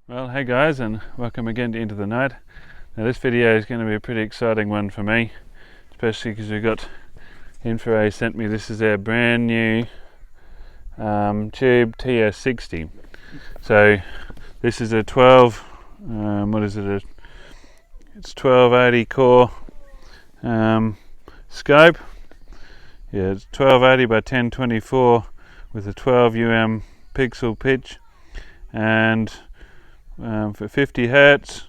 Well, hey guys, and welcome again to Into the Night. Now this video is going to be a pretty exciting one for me, especially because we've got InfiRay sent me. This is their brand new tube TS60. So this is a 12, it's 1280 core scope. Yeah, it's 1280 by 1024 with a 12 pixel pitch, and for 50 Hertz,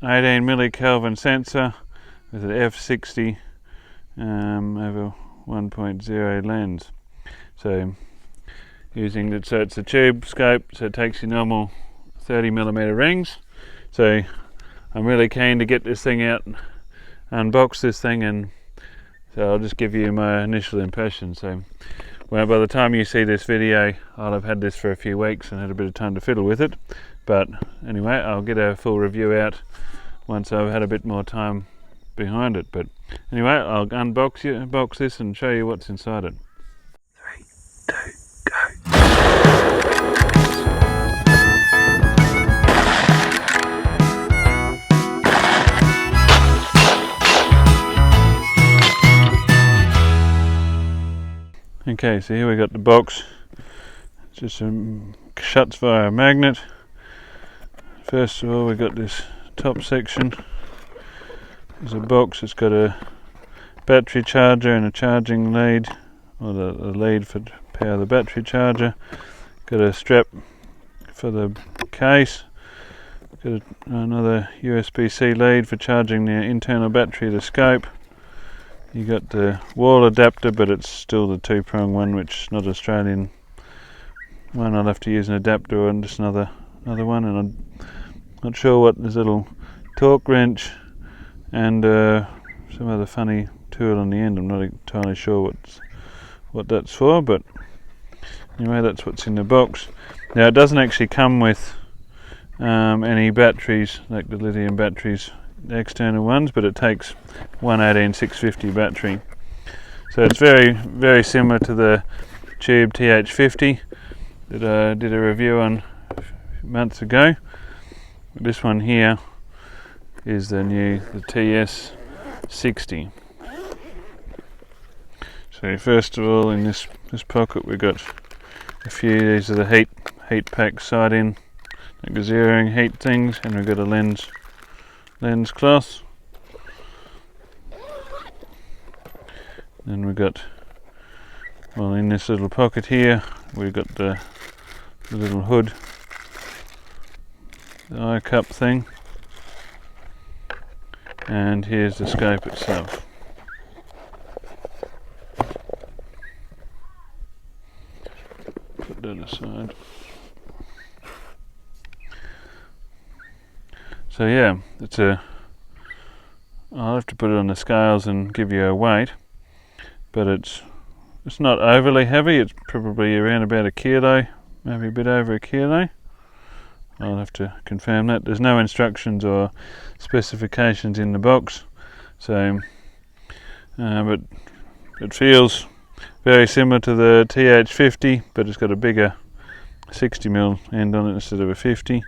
18 millikelvin sensor with an f60 over 1.0 lens. So using it, so it's a tube scope, so it takes your normal 30mm rings. So I'm really keen to get this thing out and unbox this thing, and so I'll just give you my initial impression. So well, by the time you see this video, I'll have had this for a few weeks and had a bit of time to fiddle with it. But anyway, I'll get a full review out once I've had a bit more time behind it. But anyway, I'll unbox this and show you what's inside it. 3, 2, go. Okay, so here we got the box. It's just shuts via a magnet. First of all, we got this top section. There's a box. It's got a battery charger and a charging lead, or the lead for to power the battery charger. Got a strap for the case. Got another USB-C lead for charging the internal battery of the scope. You got the wall adapter, but it's still the 2-prong one, which is not Australian one. I'll have to use an adapter and just another one, and I'm not sure what this little torque wrench and some other funny tool on the end. I'm not entirely sure what that's for, but anyway, that's what's in the box. Now it doesn't actually come with any batteries like the lithium batteries, the external ones, but it takes 18650 battery. So it's very, very similar to the tube TH50 that I did a review on a few months ago. This one here is the TS60. So first of all, in this pocket we've got a few. These are the heat pack side in, like the zeroing heat things, and we've got a lens cloth. Then we've got, well, in this little pocket here we've got the little hood, the eye cup thing, and here's the scope itself. Put that aside. So yeah, I'll have to put it on the scales and give you a weight, but it's not overly heavy. It's probably around about a kilo, maybe a bit over a kilo. I'll have to confirm that. There's no instructions or specifications in the box, so but it feels very similar to the TH50, but it's got a bigger 60mm end on it instead of a 50.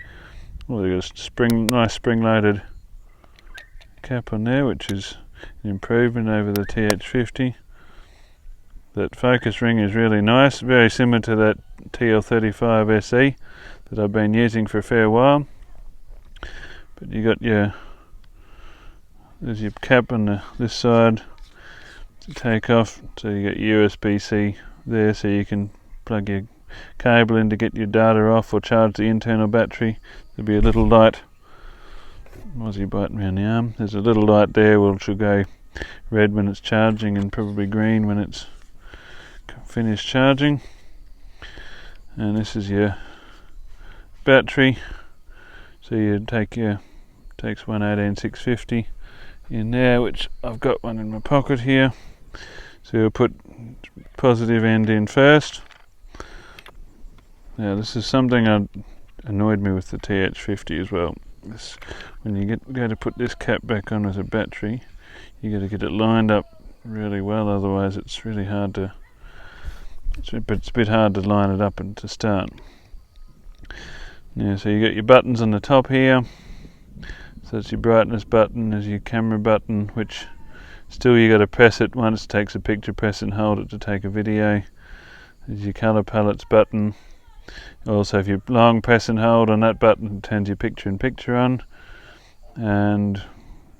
Well, they've got a nice spring-loaded cap on there, which is an improvement over the TH50. That focus ring is really nice, very similar to that TL35 SE that I've been using for a fair while. But you got there's your cap on this side to take off, so you got USB-C there, so you can plug your cable in to get your data off or charge the internal battery. There'll be a little light. Aussie biting me on the arm. There's a little light there which will go red when it's charging and probably green when it's finished charging. And this is your battery. So you takes 18650 in there, which I've got one in my pocket here. So you'll put positive end in first. Now this is something that annoyed me with the TH50 as well. When you go to put this cap back on as a battery, you got to get it lined up really well, otherwise it's really hard to. It's a bit hard to line it up and to start. Yeah, so you got your buttons on the top here. So that's your brightness button, there's your camera button, which still you got to press it once, takes a picture, press it and hold it to take a video. There's your color palettes button. Also, if you long press and hold on that button, it turns your picture in picture on. And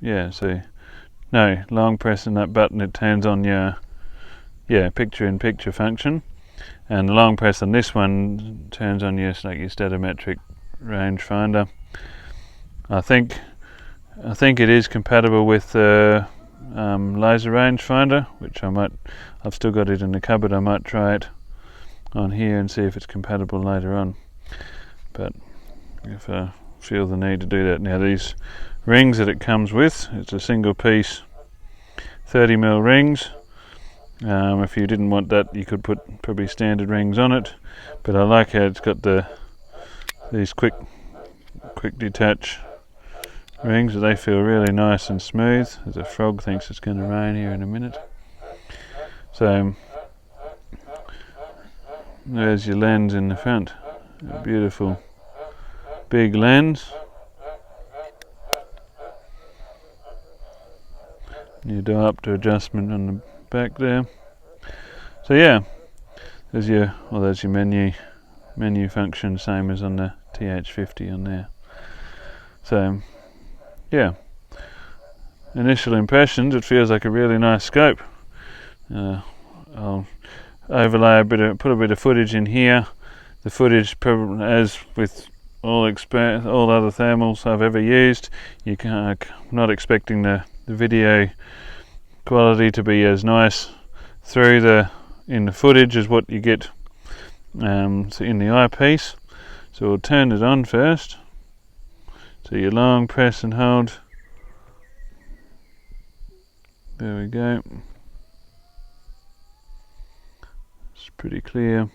yeah, so no, long press on that button, it turns on your picture in picture function. And the long press on this one turns on your statometric rangefinder. I think it is compatible with the laser rangefinder, which I've still got it in the cupboard. I might try it on here and see if it's compatible later on. But if I feel the need to do that. Now these rings that it comes with, it's a single piece 30mm rings. If you didn't want that, you could put probably standard rings on it, but I like how it's got these quick detach rings. They feel really nice and smooth. As a frog thinks it's going to rain here in a minute. So there's your lens in the front, a beautiful big lens. Your diopter adjustment on the back there. So yeah, there's your menu function, same as on the TH60 on there. So yeah, initial impressions, it feels like a really nice scope. I'll overlay put a bit of footage in here. The footage, probably, as with all other thermals I've ever used, not expecting the video quality to be as nice in the footage as what you get in the eyepiece. So we'll turn it on first. So you long press and hold. There we go. It's pretty clear.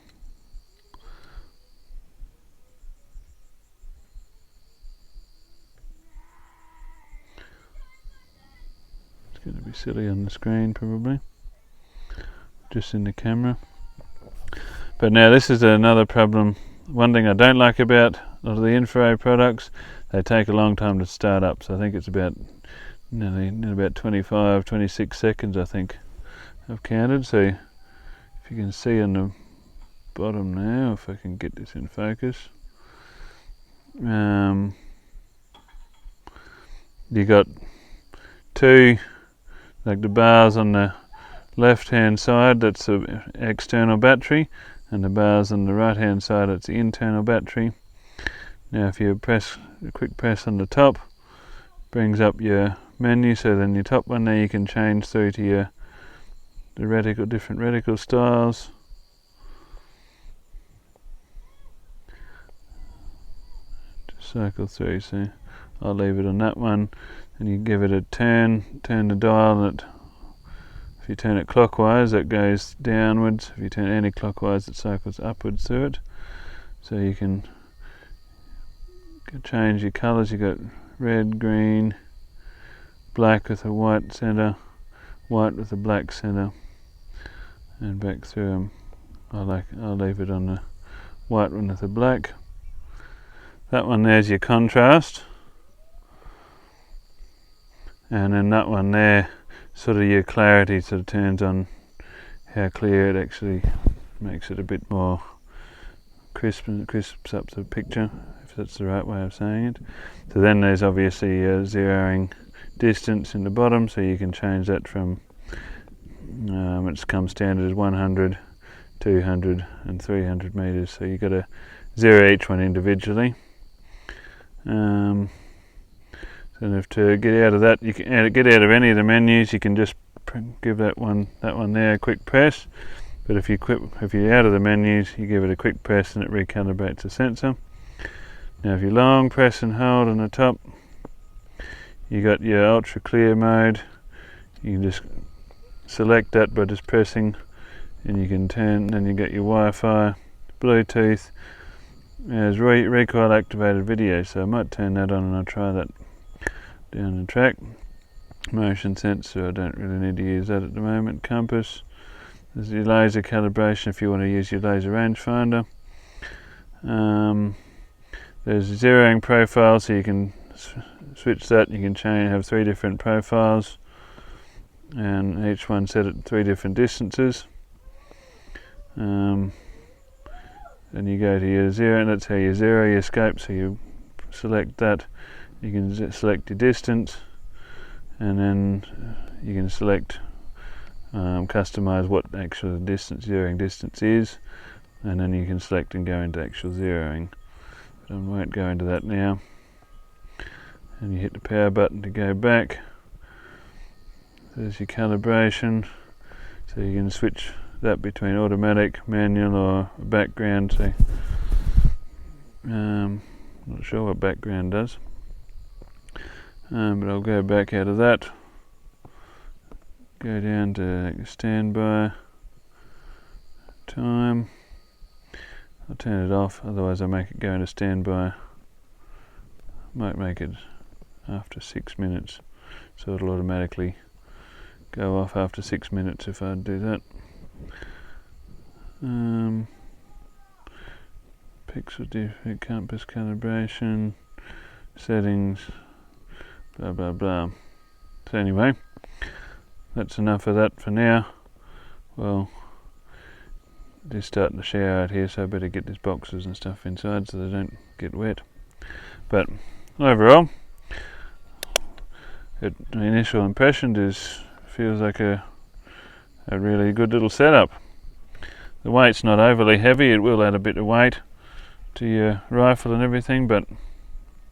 It's going to be silly on the screen probably, just in the camera. But now this is another problem. One thing I don't like about a lot of the InfiRay products, they take a long time to start up. So I think it's about 25-26 seconds, I think I've counted. So if you can see on the bottom now, if I can get this in focus, you got two, like the bars on the left hand side, that's the external battery, and the bars on the right hand side, that's the internal battery. Now if you press a quick press on the top, brings up your menu, so then your top one there you can change through to the different reticle styles. Just cycle through, so I'll leave it on that one, and you give it a turn the dial, and if you turn it clockwise, that goes downwards. If you turn it anti-clockwise, it cycles upwards through it. So you can change your colours. You got red, green, black with a white centre, white with a black centre, and back through them. I'll leave it on the white one with the black. That one there's your contrast, and then that one there, sort of your clarity, sort of turns on how clear it actually makes it a bit more crisps up the picture, if that's the right way of saying it. So then there's obviously zeroing distance in the bottom, so you can change that from it's come standard as 100, 200 and 300 meters, so you've got to zero each one individually. And if to get out of that, you can get out of any of the menus, you can just give that one there a quick press. But if you're out of the menus, you give it a quick press and it recalibrates the sensor. Now if you long press and hold on the top, you got your ultra clear mode. You can just select that by just pressing, and you can turn. Then you got your Wi-Fi, Bluetooth. There's recoil activated video, so I might turn that on and I'll try that down the track. Motion sensor, I don't really need to use that at the moment. Compass. There's your laser calibration if you want to use your laser rangefinder. there's zeroing profile, so you can switch that. You can have 3 different profiles, and each one set at 3 different distances. Then you go to your zero, and that's how you zero your scope. So you select that, you can select your distance, and then you can select customize what actual zeroing distance is, and then you can select and go into actual zeroing. But I won't go into that now. And you hit the power button to go back. There's your calibration, so you can switch that between automatic, manual, or background. So not sure what background does, but I'll go back out of that, go down to standby time. I'll turn it off, otherwise I'll make it go into standby. Might make it after 6 minutes, so it'll automatically go off after 6 minutes if I do that. Pixel defect, compass calibration, settings, blah blah blah. So anyway, that's enough of that for now. Well, just starting to shower out here, so I better get these boxes and stuff inside so they don't get wet. But overall, the initial impression feels like a really good little setup. The weight's not overly heavy. It will add a bit of weight to your rifle and everything, but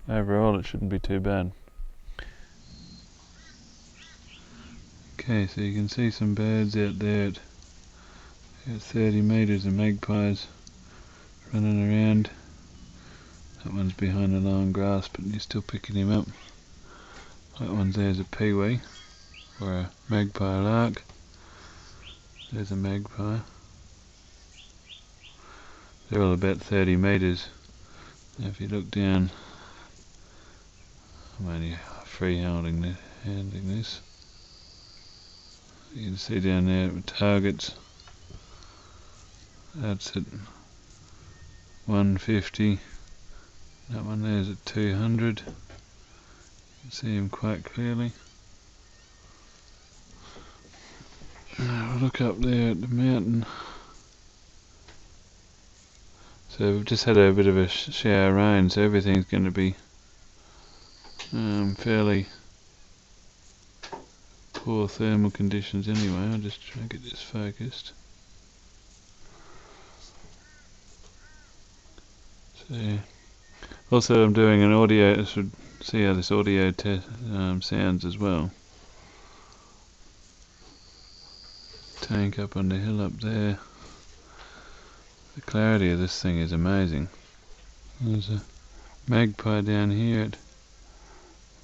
overall it shouldn't be too bad. Okay, so you can see some birds out there at 30 metres, and magpies running around. That one's behind the long grass, but you're still picking him up. That one there's a peewee, or a magpie lark. There's a magpie. They're all about 30 metres. Now if you look down, I'm only handling this. You can see down there with targets. That's at 150. That one there's at 200. You can see him quite clearly. Now we'll look up there at the mountain. So we've just had a bit of a shower rain, so everything's going to be fairly poor thermal conditions anyway. I'll just try and get this focused. So, also I'm doing an audio, I should see how this audio sounds as well. Tank up on the hill up there. The clarity of this thing is amazing. There's a magpie down here at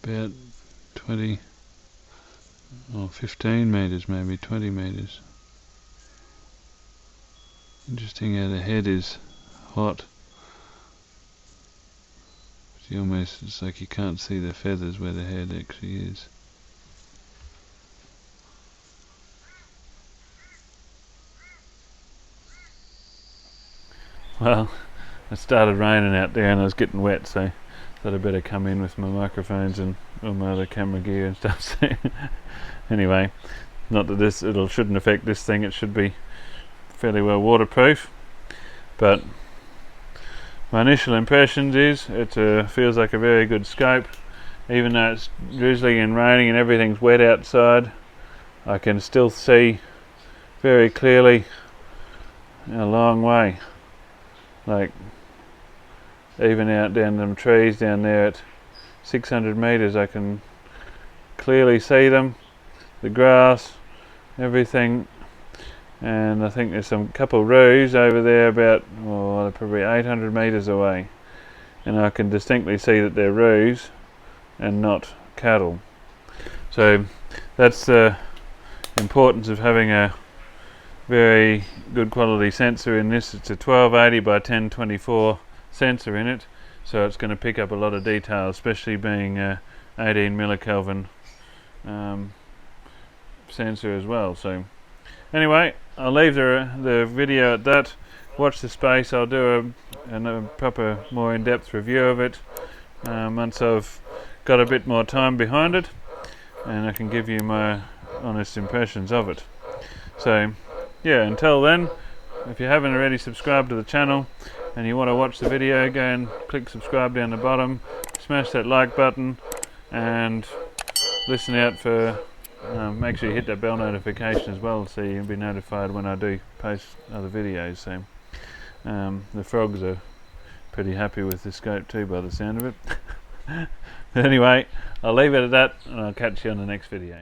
about 20 or 15 metres, maybe 20 metres. Interesting how the head is hot. It's like you can't see the feathers where the head actually is. Well, it started raining out there and I was getting wet, so I thought I'd better come in with my microphones and all my other camera gear and stuff. So anyway, not that it shouldn't affect this thing. It should be fairly well waterproof, but my initial impressions is it feels like a very good scope. Even though it's drizzling and raining and everything's wet outside, I can still see very clearly a long way. Like even out down them trees down there at 600 metres, I can clearly see them, the grass, everything. And I think there's some couple roos over there about, they're probably 800 metres away, and I can distinctly see that they're roos and not cattle. So that's the importance of having a very good quality sensor in this. It's a 1280 by 1024 sensor in it, so it's going to pick up a lot of detail, especially being 18 millikelvin sensor as well. So anyway, I'll leave the video at that. watch the space. I'll do a proper, more in-depth review of it once I've got a bit more time behind it, and I can give you my honest impressions of it. So yeah, until then, if you haven't already subscribed to the channel and you want to watch the video, go and click subscribe down the bottom, smash that like button, and listen out for make sure you hit that bell notification as well, so you'll be notified when I do post other videos. So the frogs are pretty happy with the scope too, by the sound of it. But anyway, I'll leave it at that, and I'll catch you on the next video.